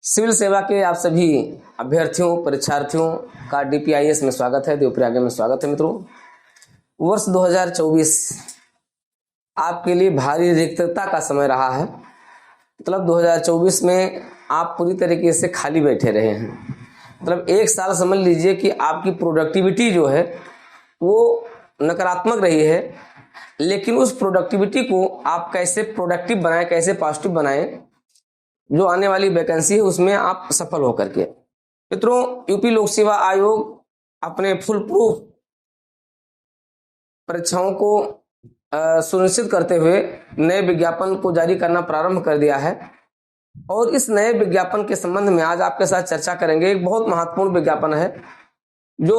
Civil सेवा के आप सभी अभ्यर्थियों परीक्षार्थियों का डीपीआईएस में स्वागत है, देवप्रयाग में स्वागत है। मित्रों, वर्ष 2024 आपके लिए भारी रिक्तता का समय रहा है। मतलब 2024 में आप पूरी तरीके से खाली बैठे रहे हैं। मतलब एक साल समझ लीजिए कि आपकी प्रोडक्टिविटी जो है वो नकारात्मक रही है, लेकिन उस प्रोडक्टिविटी को आप कैसे प्रोडक्टिव बनाएं, कैसे पॉजिटिव बनाएं, जो आने वाली वैकेंसी है उसमें आप सफल होकर के। मित्रों, यूपी लोक सेवा आयोग अपने फुल प्रूफ परीक्षाओं को सुनिश्चित करते हुए नए विज्ञापन को जारी करना प्रारंभ कर दिया है और इस नए विज्ञापन के संबंध में आज आपके साथ चर्चा करेंगे। एक बहुत महत्वपूर्ण विज्ञापन है जो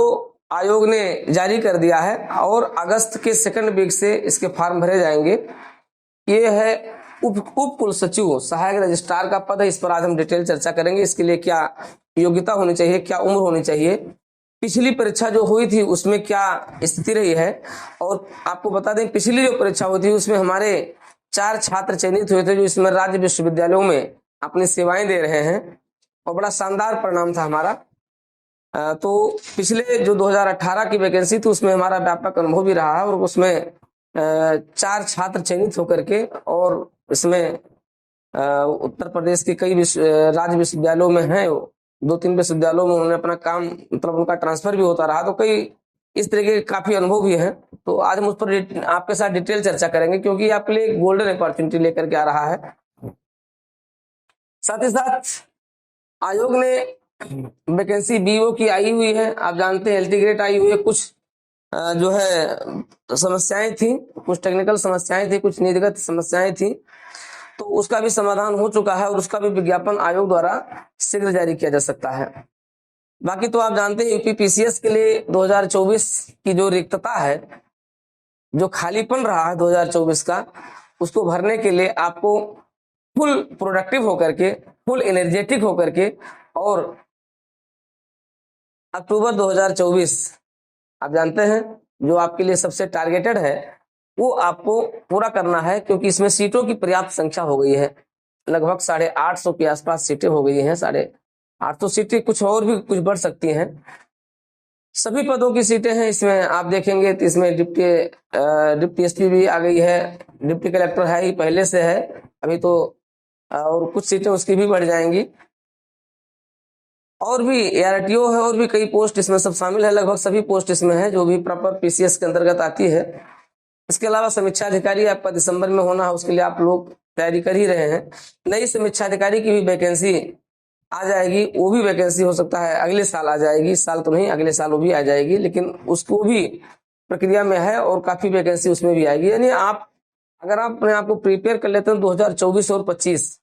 आयोग ने जारी कर दिया है और अगस्त के सेकंड वीक से इसके फॉर्म भरे जाएंगे। ये है उप कुल सचिव सहायक रजिस्ट्रार का पद है। इस पर आज हम डिटेल चर्चा करेंगे। इसके लिए क्या योग्यता होनी चाहिए, क्या उम्र होनी चाहिए, पिछली परीक्षा जो हुई थी उसमें क्या स्थिति रही है। और आपको बता दें, पिछली जो परीक्षा हुई थी उसमें हमारे 4 छात्र चयनित हुए थे जो इसमें राज्य विश्वविद्यालयों में अपनी सेवाएं दे रहे हैं और बड़ा शानदार परिणाम था हमारा। तो पिछले जो 2018 की वैकेंसी थी उसमें हमारा व्यापक अनुभव भी रहा है और उसमें 4 छात्र चयनित होकर के और इसमें उत्तर प्रदेश के कई राज्य विश्वविद्यालयों में हैं, 2-3 विश्वविद्यालयों में उन्होंने अपना काम, मतलब उनका ट्रांसफर भी होता रहा। तो कई इस तरीके के काफी अनुभव भी हैं। तो आज हम उस पर आपके साथ डिटेल चर्चा करेंगे क्योंकि आपके लिए गोल्डन अपॉर्चुनिटी लेकर के आ रहा है। साथ ही साथ आयोग ने वैकेंसी बीओ की आई हुई है। आप जानते हैं एलटी ग्रेड आई हुई है। कुछ जो है समस्याएं थी, कुछ टेक्निकल समस्याएं थी, कुछ नीतिगत समस्याएं थी, तो उसका भी समाधान हो चुका है और उसका भी विज्ञापन आयोग द्वारा शीघ्र जारी किया जा सकता है। बाकी तो आप जानते हैं यूपी पीसीएस के लिए 2024 की जो रिक्तता है, जो खालीपन रहा है 2024 का, उसको भरने के लिए आपको फुल प्रोडक्टिव होकर के, फुल एनर्जेटिक होकर के और अक्टूबर 2024 आप जानते हैं जो आपके लिए सबसे टारगेटेड है वो आपको पूरा करना है क्योंकि इसमें सीटों की पर्याप्त संख्या हो गई है। लगभग 850 के आसपास सीटें हो गई हैं। 850 सीटें, कुछ और भी कुछ बढ़ सकती हैं। सभी पदों की सीटें हैं इसमें। आप देखेंगे तो इसमें डिप्टी एसपी भी आ गई है, डिप्टी कलेक्टर है ही, पहले से है अभी तो, और कुछ सीटें उसकी भी बढ़ जाएंगी और भी एआरटीओ है और भी कई पोस्ट इसमें सब शामिल है। लगभग सभी पोस्ट इसमें है जो भी प्रॉपर पीसीएस के अंतर्गत आती है। इसके अलावा समीक्षा अधिकारी आपका दिसंबर में होना है, उसके लिए आप लोग तैयारी कर ही रहे हैं। नई समीक्षा अधिकारी की भी वैकेंसी आ जाएगी। वो भी वैकेंसी हो सकता है अगले साल आ जाएगी, इस साल तो नहीं, अगले साल वो भी आ जाएगी, लेकिन उसको भी प्रक्रिया में है और काफी वैकेंसी उसमें भी आएगी। यानी आप अगर आप अपने आप को प्रिपेयर कर लेते हैं 2024 और 25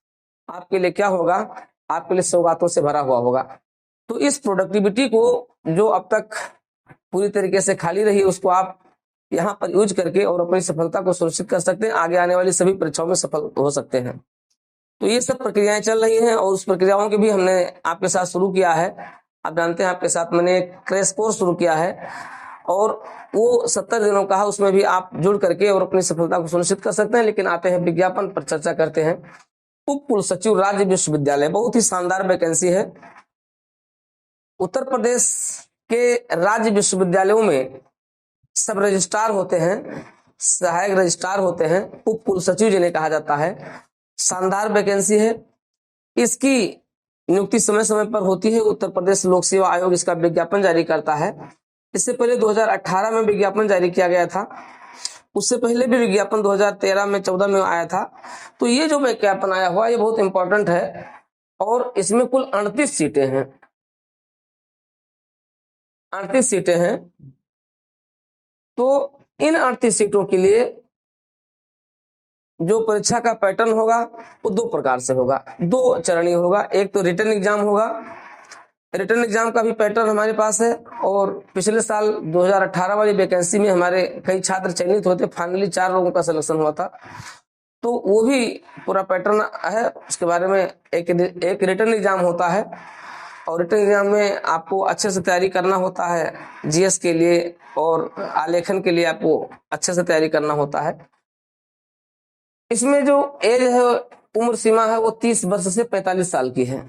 आपके लिए क्या होगा, आपके लिए सौगातों से भरा हुआ होगा। तो इस प्रोडक्टिविटी को जो अब तक पूरी तरीके से खाली रही उसको आप यहाँ पर यूज करके और अपनी सफलता को सुनिश्चित कर सकते हैं। आगे आने वाली सभी परीक्षाओं में सफल हो सकते हैं। तो ये सब प्रक्रियाएं चल रही हैं और उस प्रक्रियाओं के भी हमने आपके साथ शुरू किया है। आप जानते हैं आपके साथ मैंने क्रैश कोर्स शुरू किया है और वो 70 दिनों का है। उसमें भी आप जुड़ करके और अपनी सफलता को सुनिश्चित कर सकते हैं। लेकिन आते हैं विज्ञापन पर, चर्चा करते हैं। उप कुल सचिव राज्य विश्वविद्यालय, बहुत ही शानदार वैकेंसी है। उत्तर प्रदेश के राज्य विश्वविद्यालयों में सब रजिस्ट्रार होते हैं, सहायक रजिस्ट्रार होते हैं, उप कुल सचिव जिन्हें कहा जाता है। शानदार वैकेंसी है। इसकी नियुक्ति समय समय पर होती है। उत्तर प्रदेश लोक सेवा आयोग इसका विज्ञापन जारी करता है। इससे पहले 2018 में विज्ञापन जारी किया गया था। उससे पहले भी विज्ञापन 2013 में 14 में आया था। तो ये जो विज्ञापन आया हुआ ये बहुत इंपॉर्टेंट है और इसमें कुल 38 सीटें हैं। 38 सीटें हैं। तो इन 38 सीटों के लिए जो परीक्षा का पैटर्न होगा वो 2 प्रकार से होगा, 2 चरणीय होगा। एक तो रिटन एग्जाम होगा। रिटन एग्जाम का भी पैटर्न हमारे पास है और पिछले साल 2018 वाली वैकेंसी में हमारे कई छात्र चयनित होते, फाइनली 4 लोगों का सिलेक्शन हुआ था। तो वो भी पूरा पैटर्न है। उसके बारे में एक रिटन एग्जाम होता है और रिटन एग्जाम में आपको अच्छे से तैयारी करना होता है। जीएस के लिए और आलेखन के लिए आपको अच्छे से तैयारी करना होता है। इसमें जो एज है, उम्र सीमा है वो 30 वर्ष से 45 साल की है।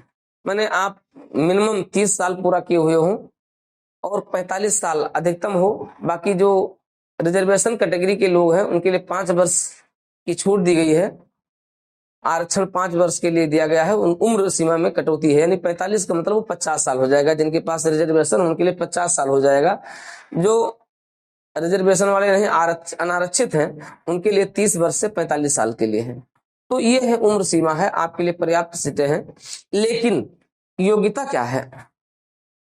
माने आप मिनिमम 30 साल पूरा किए हुए हो और 45 साल अधिकतम हो। बाकी जो रिजर्वेशन कैटेगरी के लोग हैं उनके लिए 5 वर्ष की छूट दी गई है, आरक्षण 5 वर्ष के लिए दिया गया है। उन उम्र सीमा में कटौती है, यानी 45 का मतलब वो 50 साल हो जाएगा। जिनके पास रिजर्वेशन उनके लिए 50 साल हो जाएगा। जो रिजर्वेशन वाले नहीं, अनारक्षित हैं, उनके लिए 30 वर्ष से 45 साल के लिए है। तो ये है उम्र सीमा है, आपके लिए पर्याप्त सीटें हैं। लेकिन योग्यता क्या है?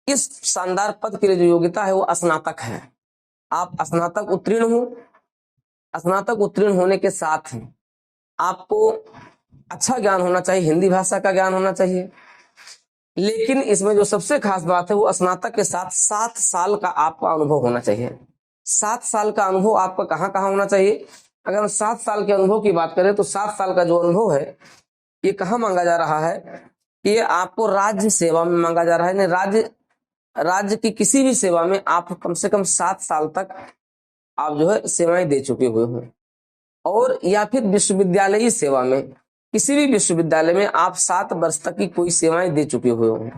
इस शानदार पद के लिए जो योग्यता है वो स्नातक है। आप स्नातक उत्तीर्ण हो। स्नातक उत्तीर्ण होने के साथ आपको अच्छा ज्ञान होना चाहिए, हिंदी भाषा का ज्ञान होना चाहिए। लेकिन इसमें जो सबसे खास बात है वो स्नातक के साथ 7 साल का आपका अनुभव होना चाहिए। 7 साल का अनुभव आपका कहाँ कहाँ होना चाहिए? अगर हम 7 साल के अनुभव की बात करें तो 7 साल का जो अनुभव है ये कहाँ मांगा जा रहा है? ये आपको राज्य सेवा में मांगा जा रहा है। राज्य की किसी भी सेवा में आप कम से कम 7 साल तक आप जो है सेवाएं दे चुके हुए हो, और या फिर विश्वविद्यालयी सेवा में, किसी भी विश्वविद्यालय में आप 7 वर्ष तक की कोई सेवाएं दे चुके हुए हो।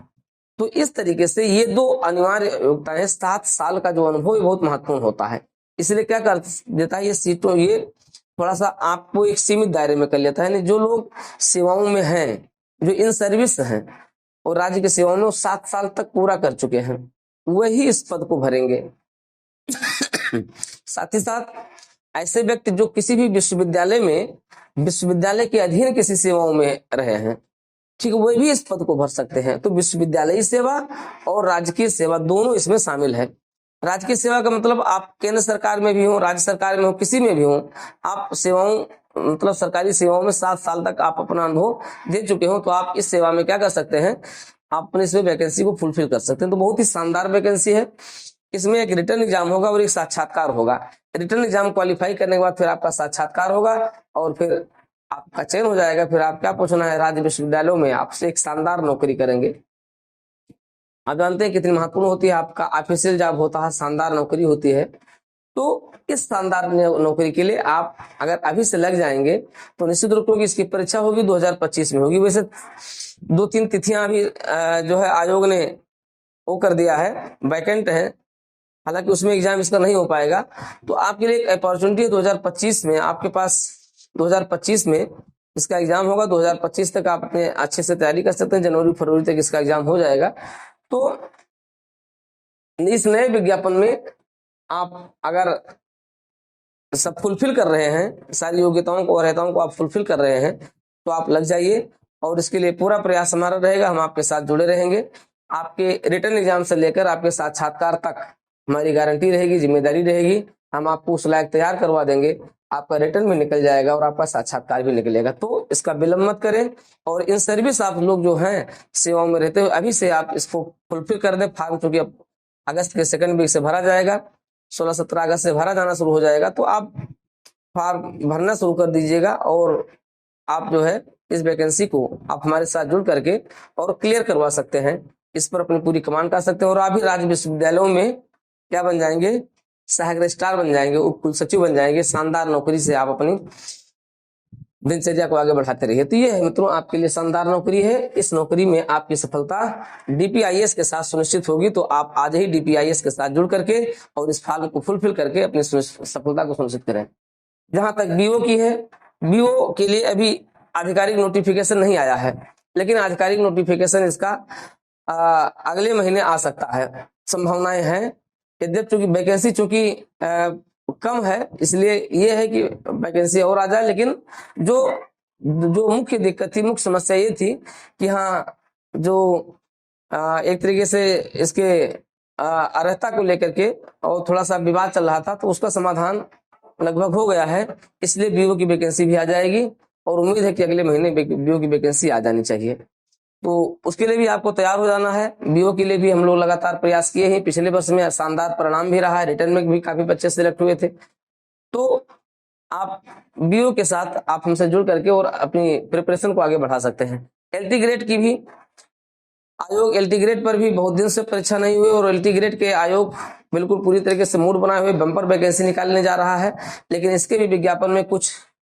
तो इस तरीके से ये 2 अनिवार्य योग्यताएं, 7 साल का जो अनुभव बहुत महत्वपूर्ण होता है। इसलिए क्या कर देता है ये सीटों, ये थोड़ा सा आपको एक सीमित दायरे में कर लेता है। जो लोग सेवाओं में हैं, जो इन सर्विस हैं और राज्य की सेवाओं में 7 साल तक पूरा कर चुके हैं, वही इस पद को भरेंगे। साथ ही साथ ऐसे व्यक्ति जो किसी भी विश्वविद्यालय के अधीन किसी सेवाओं में रहे हैं, ठीक है, वह भी इस पद को भर सकते हैं। तो विश्वविद्यालयी सेवा और राजकीय सेवा दोनों इसमें शामिल है। राजकीय सेवा का मतलब आप केंद्र सरकार में भी हो, राज्य सरकार में हो, किसी में भी हो, आप सेवाओं मतलब सरकारी सेवाओं में 7 साल तक आप अपना अनुभव दे चुके हो, तो आप इस सेवा में क्या कर सकते हैं? आप अपने इसमें वैकेंसी को फुलफिल कर सकते हैं। तो बहुत ही शानदार वैकेंसी है। इसमें एक रिटर्न एग्जाम होगा और एक साक्षात्कार होगा। रिटर्न एग्जाम क्वालिफाई करने के बाद फिर आपका साक्षात्कार होगा और फिर आपका चयन हो जाएगा। फिर आप क्या पूछना है, राज्य विश्वविद्यालयों में आपसे एक शानदार नौकरी करेंगे। आप जानते हैं कितनी महत्वपूर्ण होती है, आपका ऑफिशियल जॉब होता है, शानदार नौकरी होती है। तो इस शानदार नौकरी के लिए आप अगर अभी से लग जाएंगे तो निश्चित रूप से इसकी परीक्षा होगी 2025 में होगी। वैसे 2-3 तिथियां अभी जो है आयोग ने वो कर दिया है, वैकेंट है, हालांकि उसमें एग्जाम इसका नहीं हो पाएगा। तो आपके लिए एक अपॉर्चुनिटी है 2025 में, आपके पास 2025 में इसका एग्जाम होगा। 2025 तक आप अपने अच्छे से तैयारी कर सकते हैं, जनवरी फरवरी तक इसका एग्जाम हो जाएगा। तो इस नए विज्ञापन में आप अगर सब फुलफिल कर रहे हैं, सारी योग्यताओं को और अर्हताओं को आप फुलफिल कर रहे हैं, तो आप लग जाइए। और इसके लिए पूरा प्रयास हमारा रहेगा, हम आपके साथ जुड़े रहेंगे। आपके रिटर्न एग्जाम से लेकर आपके साक्षात्कार तक हमारी गारंटी रहेगी, जिम्मेदारी रहेगी। हम आपको उस लायक तैयार करवा देंगे, आपका रिटर्न भी निकल जाएगा और आपका साक्षात्कार भी निकलेगा। तो इसका विलंब मत करें। और इन सर्विस आप लोग जो हैं सेवाओं में रहते हो, अभी से आप इसको फुलफिल कर दें। फॉर्म चूंकि अब अगस्त के सेकंड वीक से भरा जाएगा, 16-17 अगस्त से भरा जाना शुरू हो जाएगा। तो आप फॉर्म भरना शुरू कर दीजिएगा और आप जो है इस वैकेंसी को आप हमारे साथ जुड़ करके और क्लियर करवा सकते हैं। इस पर अपनी पूरी कमांड कर सकते हैं और आप भी राज्य विश्वविद्यालयों में क्या बन जाएंगे? सहायक रजिस्ट्रार बन जाएंगे, उप कुल सचिव बन जाएंगे। शानदार नौकरी से आप अपनी दिनचर्या को आगे बढ़ाते रहिए। तो ये है मित्रों आपके लिए शानदार नौकरी है। इस नौकरी में आपकी सफलता डीपीआईएस के साथ सुनिश्चित होगी। तो आप आज ही डीपीआईएस के साथ जुड़ करके और इस फॉर्म को फुलफिल करके अपनी सफलता को सुनिश्चित करें। जहां तक बीओ की है, बीओ के लिए अभी आधिकारिक नोटिफिकेशन नहीं आया है, लेकिन आधिकारिक नोटिफिकेशन इसका अगले महीने आ सकता है, संभावनाएं हैं। यद्यपि चूंकि वैकेंसी कम है, इसलिए ये है कि वैकेंसी और आ जाए। लेकिन जो मुख्य दिक्कत थी, मुख्य समस्या ये थी कि हाँ, जो एक तरीके से इसके अर्हता को लेकर के और थोड़ा सा विवाद चल रहा था, तो उसका समाधान लगभग हो गया है। इसलिए बीओ की वैकेंसी भी आ जाएगी और उम्मीद है कि अगले महीने बीओ की वैकेंसी आ जानी चाहिए। तो उसके लिए भी आपको तैयार हो जाना है। बीओ के लिए भी हम लोग लगातार प्रयास किए हैं। पिछले वर्ष में शानदार परिणाम भी रहा है, रिटर्न में भी काफी बच्चे सिलेक्ट हुए थे। तो आप बीओ के साथ आप हमसे जुड़ करके और अपनी प्रिपरेशन को आगे बढ़ा सकते हैं। एलटी ग्रेड की भी आयोग, एलटी ग्रेड पर भी बहुत दिन से परीक्षा नहीं हुई और एलटी ग्रेड के आयोग बिल्कुल पूरी तरीके से मूड बनाए हुए बम्पर वैकेंसी निकालने जा रहा है। लेकिन इसके भी विज्ञापन में कुछ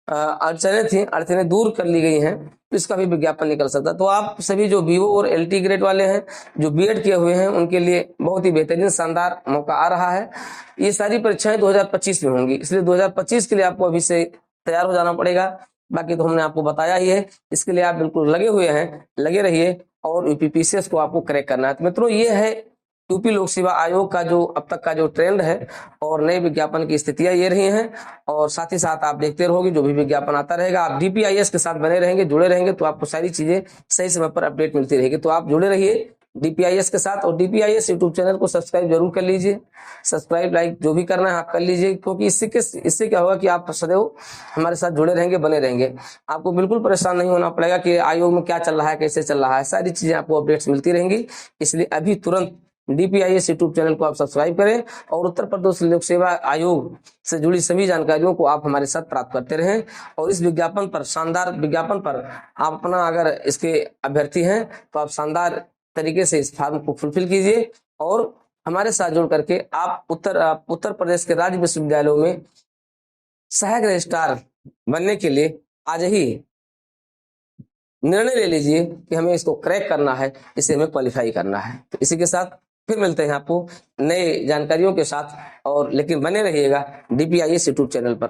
अड़चनें दूर कर ली गई हैं, तो इसका भी विज्ञापन निकल सकता है। तो आप सभी जो बीओ और एलटी ग्रेड वाले हैं, जो बीएड किए हुए हैं, उनके लिए बहुत ही बेहतरीन शानदार मौका आ रहा है। ये सारी परीक्षाएं 2025 में होंगी, इसलिए 2025 के लिए आपको अभी से तैयार हो जाना पड़ेगा। बाकी तो हमने आपको बताया ही है, इसके लिए आप बिल्कुल लगे हुए हैं, लगे रहिए और यूपीपीसीएस को आपको क्रैक करना है। तो मित्रों, ये है यूपी लोक सेवा आयोग का जो अब तक का जो ट्रेंड है और नए विज्ञापन की स्थितियां ये रही हैं। और साथ ही साथ आप देखते रहोगे, जो भी विज्ञापन आता रहेगा, आप डीपीआईएस के साथ बने रहेंगे, जुड़े रहेंगे, तो आपको सारी चीजें सही समय पर अपडेट मिलती रहेगी। तो आप जुड़े रहिए डीपीआईएस के साथ, और डीपीआईएस यूट्यूब चैनल को सब्सक्राइब जरूर कर लीजिए। सब्सक्राइब, लाइक जो भी करना है आप कर लीजिए, क्योंकि इससे क्या होगा कि आप सदैव हमारे साथ जुड़े रहेंगे, बने रहेंगे। आपको बिल्कुल परेशान नहीं होना पड़ेगा कि आयोग में क्या चल रहा है, कैसे चल रहा है, सारी चीजें आपको अपडेट्स मिलती रहेंगी। इसलिए अभी तुरंत डीपीआईएस यूट्यूब चैनल को आप सब्सक्राइब करें और उत्तर प्रदेश लोक सेवा आयोग से जुड़ी सभी जानकारियों को आप हमारे साथ प्राप्त करते रहें। और इस विज्ञापन पर, शानदार विज्ञापन पर आप अपना, अगर इसके अभ्यर्थी हैं तो आप शानदार तरीके से इस फॉर्म को फुलफिल कीजिए और हमारे साथ जुड़ करके आप उत्तर प्रदेश के राज्य विश्वविद्यालयों में सहायक रजिस्ट्रार बनने के लिए आज ही निर्णय ले लीजिए कि हमें इसको क्रैक करना है, इसे हमें क्वालिफाई करना है। तो इसी के साथ फिर मिलते हैं आपको नए जानकारियों के साथ, और लेकिन बने रहिएगा डीपीआईएस यूट्यूब चैनल पर।